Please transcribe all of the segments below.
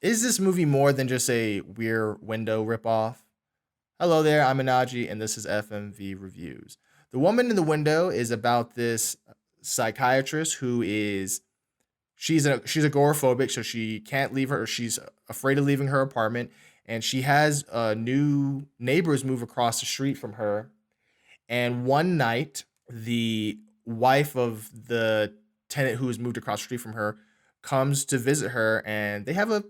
Is this movie more than just a Rear Window ripoff? Hello there, I'm Anaji, and this is FMV Reviews. The Woman in the Window is about this psychiatrist who is she's agoraphobic, so she can't leave her. Or she's afraid of leaving her apartment, and she has new neighbors move across the street from her. And one night, the wife of the tenant who has moved across the street from her comes to visit her, and they have a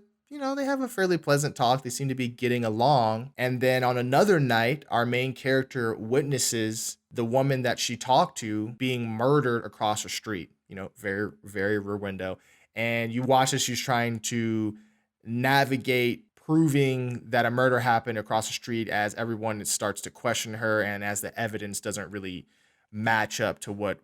fairly pleasant talk. They seem to be getting along. And then on another night, our main character witnesses the woman that she talked to being murdered across the street. Very, very rear window. And you watch as she's trying to navigate proving that a murder happened across the street as everyone starts to question her and as the evidence doesn't really match up to what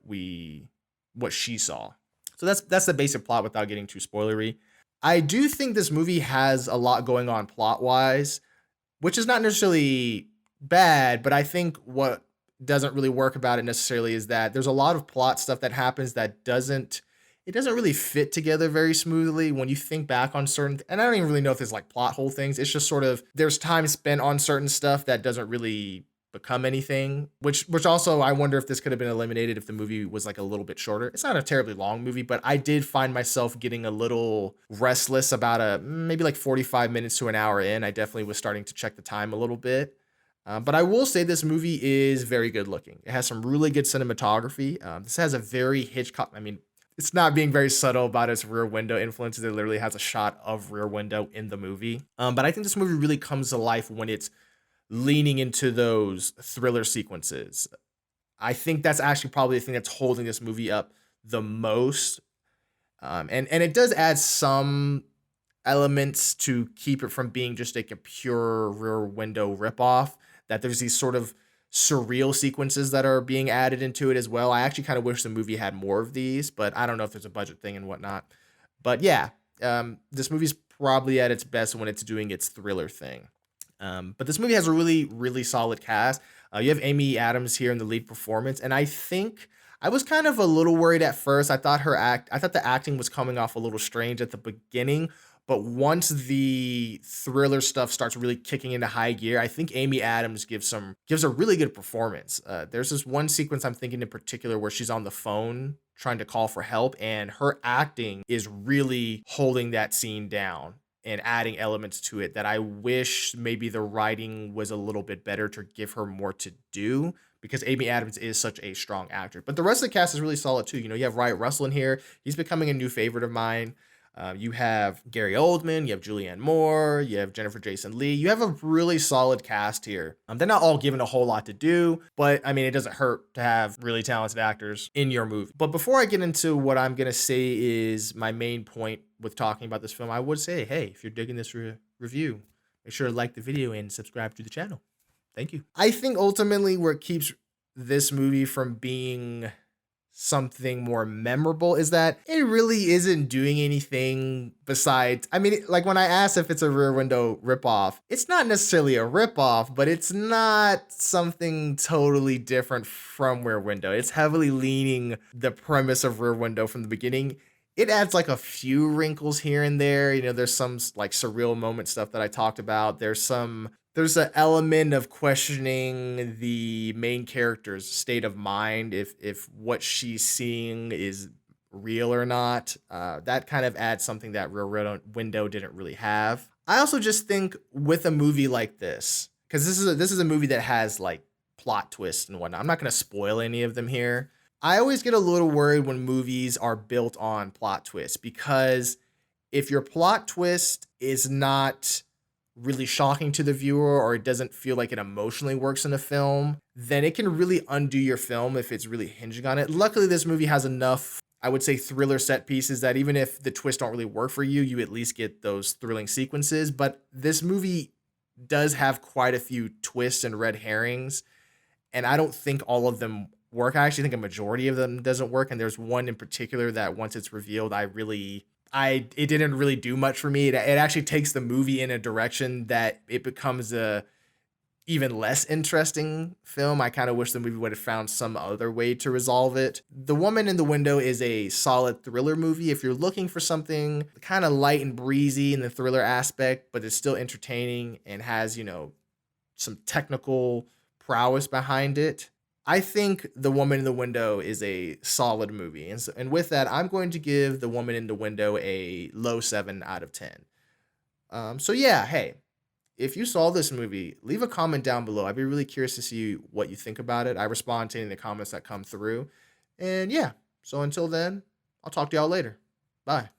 she saw. So that's the basic plot without getting too spoilery. I do think this movie has a lot going on plot wise, which is not necessarily bad, but I think what doesn't really work about it necessarily is that there's a lot of plot stuff that happens that doesn't really fit together very smoothly when you think back on certain and I don't even really know if there's like plot hole things. It's just sort of there's time spent on certain stuff that doesn't really become anything, which also I wonder if this could have been eliminated if the movie was like a little bit shorter. It's not a terribly long movie, but I did find myself getting a little restless about a maybe like 45 minutes to an hour in. I definitely was starting to check the time a little bit. But I will say this movie is very good looking. It has some really good cinematography. This has a very Hitchcock. I mean, it's not being very subtle about its Rear Window influences. It literally has a shot of Rear Window in the movie. But I think this movie really comes to life when it's leaning into those thriller sequences. I think that's actually probably the thing that's holding this movie up the most. And it does add some elements to keep it from being just like a pure Rear Window ripoff. That there's these sort of surreal sequences that are being added into it as well. I actually kind of wish the movie had more of these, but I don't know if there's a budget thing and whatnot. But yeah, this movie's probably at its best when it's doing its thriller thing. But this movie has a really, really solid cast. You have Amy Adams here in the lead performance, and I think I was kind of a little worried at first. I thought the acting was coming off a little strange at the beginning, but once the thriller stuff starts really kicking into high gear, I think Amy Adams gives a really good performance. There's this one sequence I'm thinking in particular where she's on the phone trying to call for help, and her acting is really holding that scene down and adding elements to it that I wish maybe the writing was a little bit better to give her more to do because Amy Adams is such a strong actor. But the rest of the cast is really solid too. You have Wyatt Russell in here. He's becoming a new favorite of mine. You have Gary Oldman, you have Julianne Moore, you have Jennifer Jason Leigh. You have a really solid cast here. They're not all given a whole lot to do, but I mean, it doesn't hurt to have really talented actors in your movie. But before I get into what I'm going to say is my main point with talking about this film, I would say, hey, if you're digging this review, make sure to like the video and subscribe to the channel. Thank you. I think ultimately where it keeps this movie from being something more memorable is that it really isn't doing anything besides, I mean, like when I asked if it's a Rear Window ripoff, it's not necessarily a ripoff, but it's not something totally different from Rear Window. It's heavily leaning the premise of Rear Window from the beginning. It adds like a few wrinkles here and there. There's some like surreal moment stuff that I talked about. There's an element of questioning the main character's state of mind, if what she's seeing is real or not. That kind of adds something that Rear Window didn't really have. I also just think with a movie like this, because this is a movie that has like plot twists and whatnot. I'm not going to spoil any of them here. I always get a little worried when movies are built on plot twists, because if your plot twist is not really shocking to the viewer or it doesn't feel like it emotionally works in a film, then it can really undo your film if it's really hinging on it. Luckily, this movie has enough, I would say, thriller set pieces that even if the twists don't really work for you, you at least get those thrilling sequences. But this movie does have quite a few twists and red herrings, and I don't think all of them work. I actually think a majority of them doesn't work, and there's one in particular that once it's revealed, it didn't really do much for me. It actually takes the movie in a direction that it becomes even less interesting film. I kind of wish the movie would have found some other way to resolve it. The Woman in the Window is a solid thriller movie. If you're looking for something kind of light and breezy in the thriller aspect, but it's still entertaining and has, some technical prowess behind it, I think The Woman in the Window is a solid movie. And with that, I'm going to give The Woman in the Window a low 7 out of 10. So yeah, hey, if you saw this movie, leave a comment down below. I'd be really curious to see what you think about it. I respond to any of the comments that come through. And yeah, so until then, I'll talk to y'all later. Bye.